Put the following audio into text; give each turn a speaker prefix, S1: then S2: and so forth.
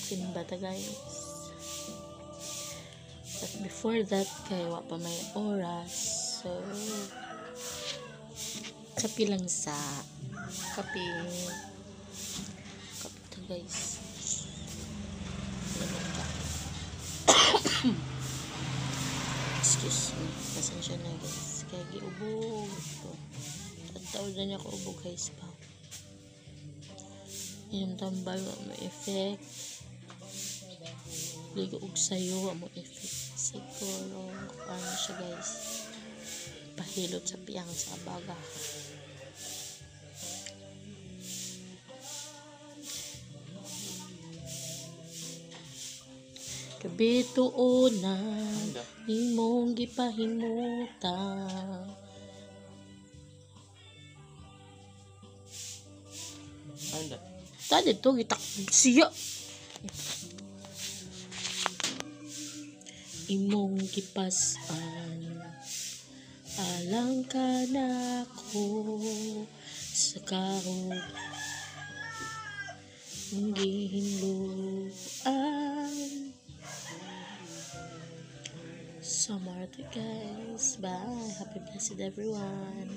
S1: Simba ta guys. But before that kay wa pa may oras. So kape lang sa kape ta guys. Excuse me. Pasensya na guys. Kaya giubog ito. Tataw na niya ko ubog guys pa. Yung tambal mo effect. Ligo og sayo mo effect. Siguro ano siya guys. Pahilot sa piyang sa baga. Gabi tuonan imong gipahimutan.
S2: Anda.
S1: Tadi to gitak siya. Imong gipasan alang ka na ko sa kahog gihinluan. Summer to guys. Bye. Happy blessed everyone.